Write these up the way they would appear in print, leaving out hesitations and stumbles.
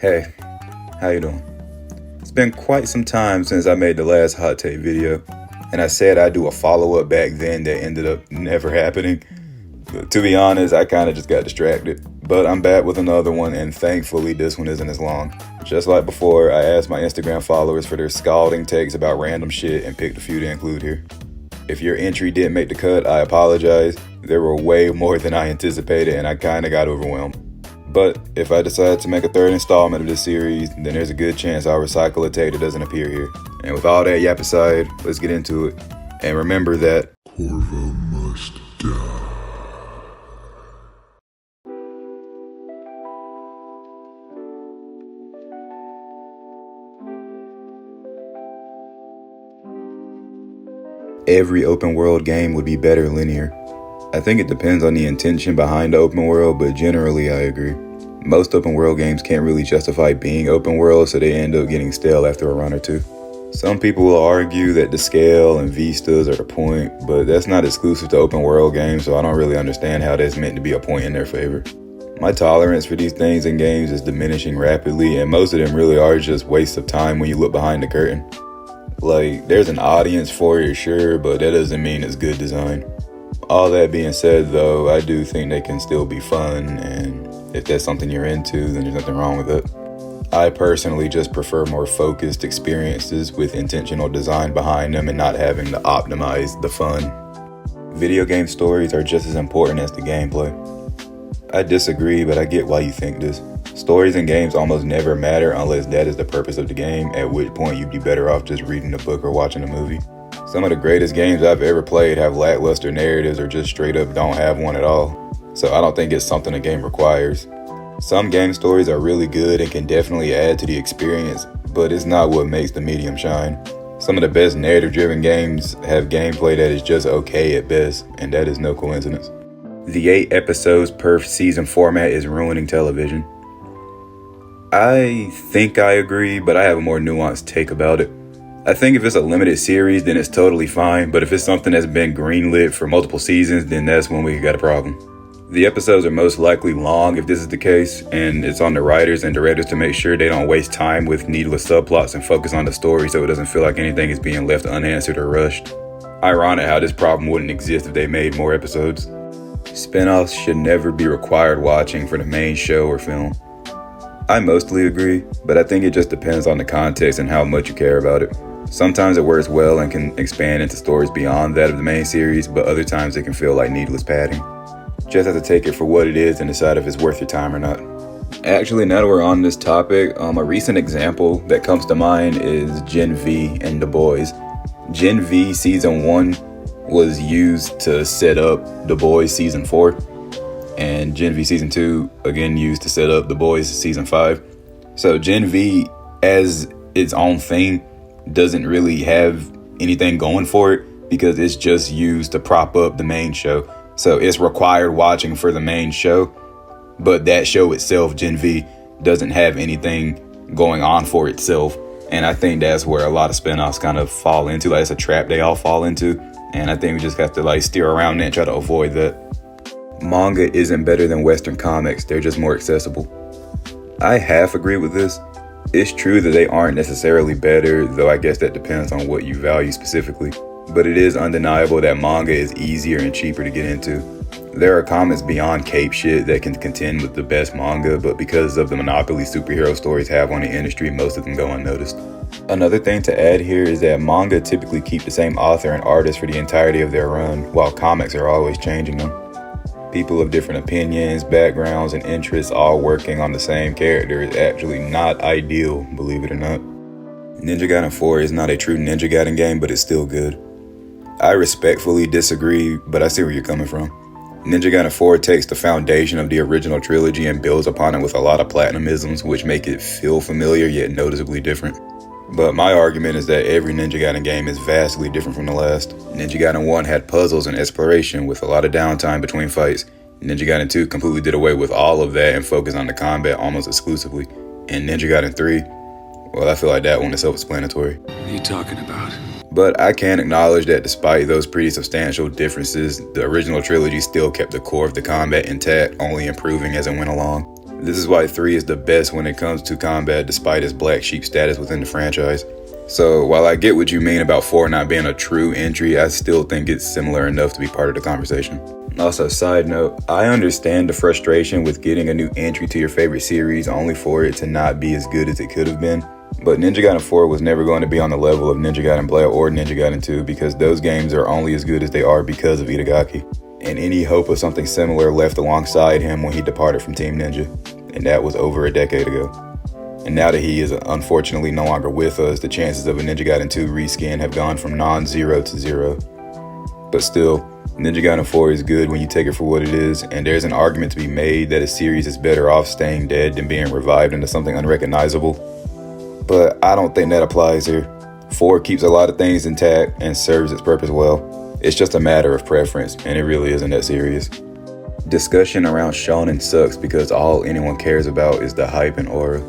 Hey, how you doing? It's been quite some time since I made the last hot take video, and I said I'd do a follow-up back then that ended up never happening. But to be honest, I kind of just got distracted. But I'm back with another one, and thankfully this one isn't as long. Just like before, I asked my Instagram followers for their scalding takes about random shit and picked a few to include here. If your entry didn't make the cut, I apologize. There were way more than I anticipated, and I kind of got overwhelmed. But if I decide to make a third installment of this series, then there's a good chance I'll recycle a take that doesn't appear here. And with all that yap aside, let's get into it. And remember that Corvo must die. every open world game would be better linear. I think it depends on the intention behind the open world, but generally I agree. Most open world games can't really justify being open world, so they end up getting stale after a run or two. Some people will argue that the scale and vistas are the point, but that's not exclusive to open world games, so I don't really understand how that's meant to be a point in their favor. My tolerance for these things in games is diminishing rapidly, and most of them really are just wastes of time when you look behind the curtain. Like, there's an audience for it, sure, but that doesn't mean it's good design. All that being said, though, I do think they can still be fun, and if that's something you're into, then there's nothing wrong with it. I personally just prefer more focused experiences with intentional design behind them and not having to optimize the fun. Video game stories are just as important as the gameplay. I disagree, but I get why you think this. Stories in games almost never matter unless that is the purpose of the game, at which point you'd be better off just reading a book or watching a movie. Some of the greatest games I've ever played have lackluster narratives or just straight up don't have one at all. So I don't think it's something a game requires. Some game stories are really good and can definitely add to the experience, but it's not what makes the medium shine. Some of the best narrative-driven games have gameplay that is just okay at best, and that is no coincidence. The 8 episodes per season format is ruining television. I think I agree, but I have a more nuanced take about it. I think if it's a limited series, then it's totally fine, but if it's something that's been greenlit for multiple seasons, then that's when we got a problem. The episodes are most likely long if this is the case, and it's on the writers and directors to make sure they don't waste time with needless subplots and focus on the story so it doesn't feel like anything is being left unanswered or rushed. Ironic how this problem wouldn't exist if they made more episodes. Spinoffs should never be required watching for the main show or film. I mostly agree, but I think it just depends on the context and how much you care about it. Sometimes it works well and can expand into stories beyond that of the main series, but other times it can feel like needless padding. Just have to take it for what it is and decide if it's worth your time or not. Actually, now that we're on this topic, a recent example that comes to mind is Gen V and The Boys. Gen V Season 1 was used to set up The Boys Season 4, and Gen V Season 2 again used to set up The Boys Season 5. So Gen V, as its own thing, doesn't really have anything going for it because it's just used to prop up the main show. So it's required watching for the main show, but that show itself, Gen V, doesn't have anything going on for itself. And I think that's where a lot of spinoffs kind of fall into. Like, it's a trap they all fall into. And I think we just have to steer around it and try to avoid that. Manga isn't better than Western comics. They're just more accessible. I half agree with this. It's true that they aren't necessarily better, though I guess that depends on what you value specifically. But it is undeniable that manga is easier and cheaper to get into. There are comics beyond cape shit that can contend with the best manga, but because of the monopoly superhero stories have on the industry, most of them go unnoticed. Another thing to add here is that manga typically keep the same author and artist for the entirety of their run, while comics are always changing them. People of different opinions, backgrounds, and interests all working on the same character is actually not ideal, believe it or not. Ninja Gaiden 4 is not a true Ninja Gaiden game, but it's still good. I respectfully disagree, but I see where you're coming from. Ninja Gaiden 4 takes the foundation of the original trilogy and builds upon it with a lot of platinumisms, which make it feel familiar yet noticeably different. But my argument is that every Ninja Gaiden game is vastly different from the last. Ninja Gaiden 1 had puzzles and exploration with a lot of downtime between fights. Ninja Gaiden 2 completely did away with all of that and focused on the combat almost exclusively. And Ninja Gaiden 3, well, I feel like that one is self-explanatory. What are you talking about? But I can acknowledge that despite those pretty substantial differences, the original trilogy still kept the core of the combat intact, only improving as it went along. This is why 3 is the best when it comes to combat despite its black sheep status within the franchise. So while I get what you mean about 4 not being a true entry, I still think it's similar enough to be part of the conversation. Also, side note, I understand the frustration with getting a new entry to your favorite series only for it to not be as good as it could have been. But Ninja Gaiden 4 was never going to be on the level of Ninja Gaiden Blade or Ninja Gaiden 2 because those games are only as good as they are because of Itagaki. And any hope of something similar left alongside him when he departed from Team Ninja. And that was over a decade ago. And now that he is unfortunately no longer with us, the chances of a Ninja Gaiden 2 reskin have gone from non-zero to 0. But still, Ninja Gaiden 4 is good when you take it for what it is, and there's an argument to be made that a series is better off staying dead than being revived into something unrecognizable. But I don't think that applies here. 4 keeps a lot of things intact and serves its purpose well. It's just a matter of preference, and it really isn't that serious. Discussion around Shonen sucks because all anyone cares about is the hype and aura.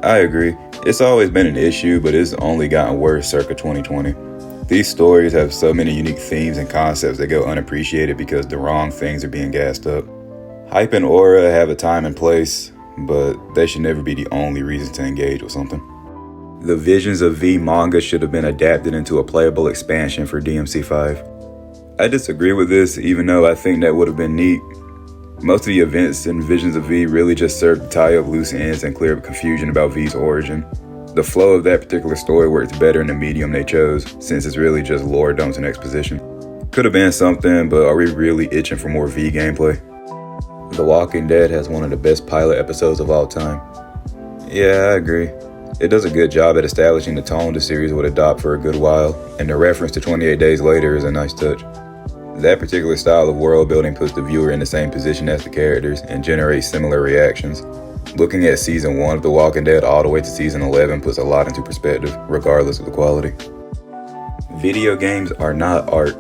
I agree, it's always been an issue, but it's only gotten worse circa 2020. These stories have so many unique themes and concepts that go unappreciated because the wrong things are being gassed up. Hype and aura have a time and place, but they should never be the only reason to engage with something. The Visions of V manga should have been adapted into a playable expansion for DMC5. I disagree with this, even though I think that would have been neat. Most of the events in Visions of V really just serve to tie up loose ends and clear up confusion about V's origin. The flow of that particular story works better in the medium they chose, since it's really just lore dumps and exposition. Could have been something, but are we really itching for more V gameplay? The Walking Dead has one of the best pilot episodes of all time. Yeah, I agree. It does a good job at establishing the tone the series would adopt for a good while, and the reference to 28 Days Later is a nice touch. That particular style of world building puts the viewer in the same position as the characters and generates similar reactions. Looking at season 1 of The Walking Dead all the way to season 11 puts a lot into perspective, regardless of the quality. Video games are not art.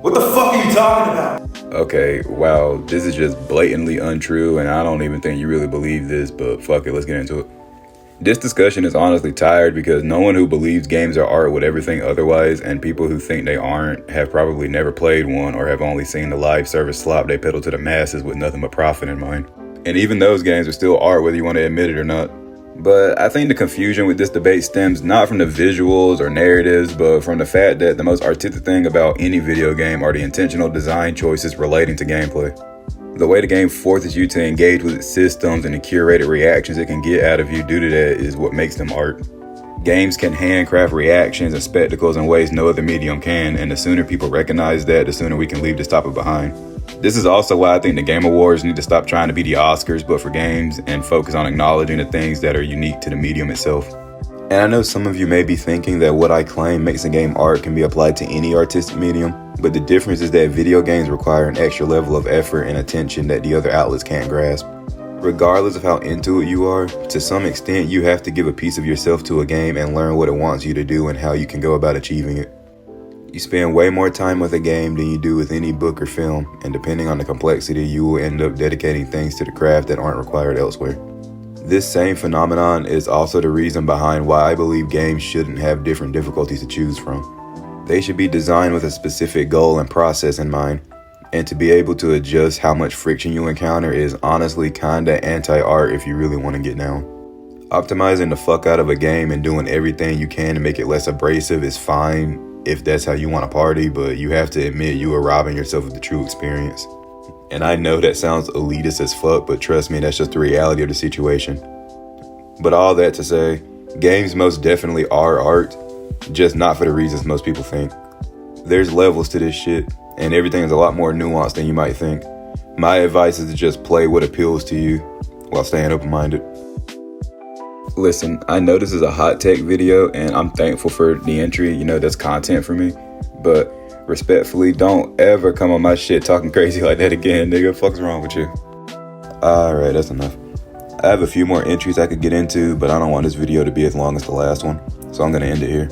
What the fuck are you talking about? Okay, wow, this is just blatantly untrue, and I don't even think you really believe this, but fuck it, let's get into it. This discussion is honestly tired because no one who believes games are art would ever think otherwise, and people who think they aren't have probably never played one or have only seen the live service slop they peddle to the masses with nothing but profit in mind. And even those games are still art whether you want to admit it or not. But I think the confusion with this debate stems not from the visuals or narratives, but from the fact that the most artistic thing about any video game are the intentional design choices relating to gameplay. The way the game forces you to engage with its systems and the curated reactions it can get out of you due to that is what makes them art. Games can handcraft reactions and spectacles in ways no other medium can, and the sooner people recognize that, the sooner we can leave this topic behind. This is also why I think the Game Awards need to stop trying to be the Oscars but for games and focus on acknowledging the things that are unique to the medium itself. And I know some of you may be thinking that what I claim makes a game art can be applied to any artistic medium, but the difference is that video games require an extra level of effort and attention that the other outlets can't grasp. Regardless of how into it you are, to some extent you have to give a piece of yourself to a game and learn what it wants you to do and how you can go about achieving it. You spend way more time with a game than you do with any book or film, and depending on the complexity, you will end up dedicating things to the craft that aren't required elsewhere. This same phenomenon is also the reason behind why I believe games shouldn't have different difficulties to choose from. They should be designed with a specific goal and process in mind, and to be able to adjust how much friction you encounter is honestly kinda anti-art if you really want to get down. Optimizing the fuck out of a game and doing everything you can to make it less abrasive is fine if that's how you want to party, but you have to admit you are robbing yourself of the true experience. And I know that sounds elitist as fuck, but trust me, that's just the reality of the situation. But all that to say, games most definitely are art, just not for the reasons most people think. There's levels to this shit, and everything is a lot more nuanced than you might think. My advice is to just play what appeals to you while staying open-minded. Listen, I know this is a hot take video, and I'm thankful for the entry, that's content for me, but respectfully, don't ever come on my shit talking crazy like that again, nigga. Fuck's wrong with you? Alright, that's enough. I have a few more entries I could get into, but I don't want this video to be as long as the last one, so I'm gonna end it here.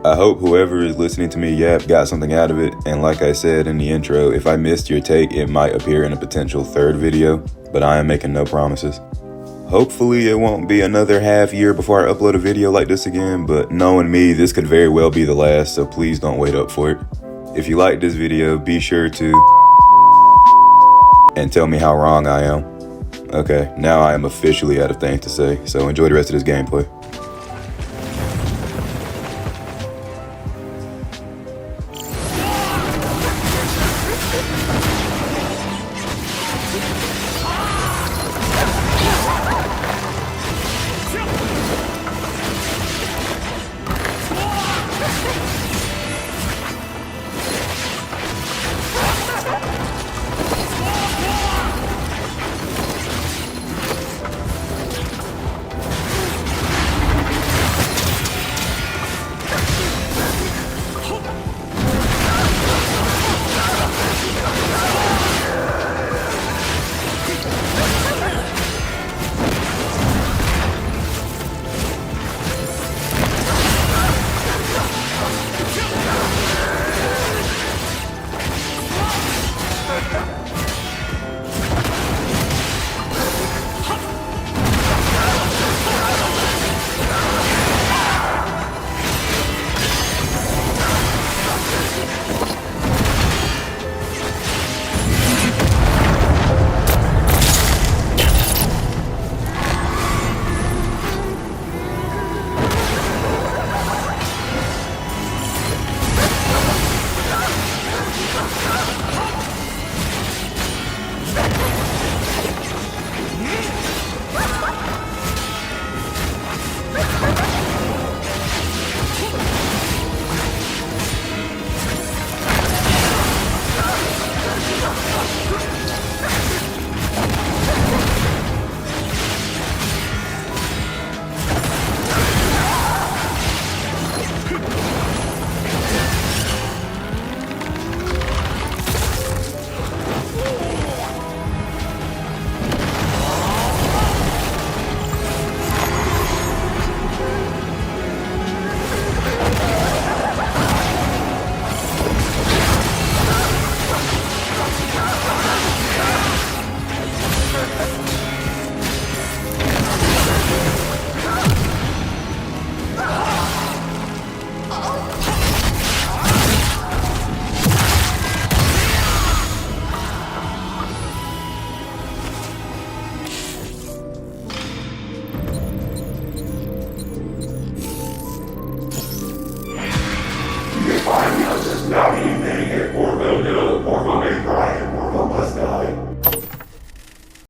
I hope whoever is listening to me yap got something out of it, and like I said in the intro, if I missed your take, it might appear in a potential third video, but I am making no promises. Hopefully it won't be another half year before I upload a video like this again, but knowing me, this could very well be the last, so please don't wait up for it. If you like this video, be sure to and tell me how wrong I am. Okay, now I am officially out of things to say, so enjoy the rest of this gameplay.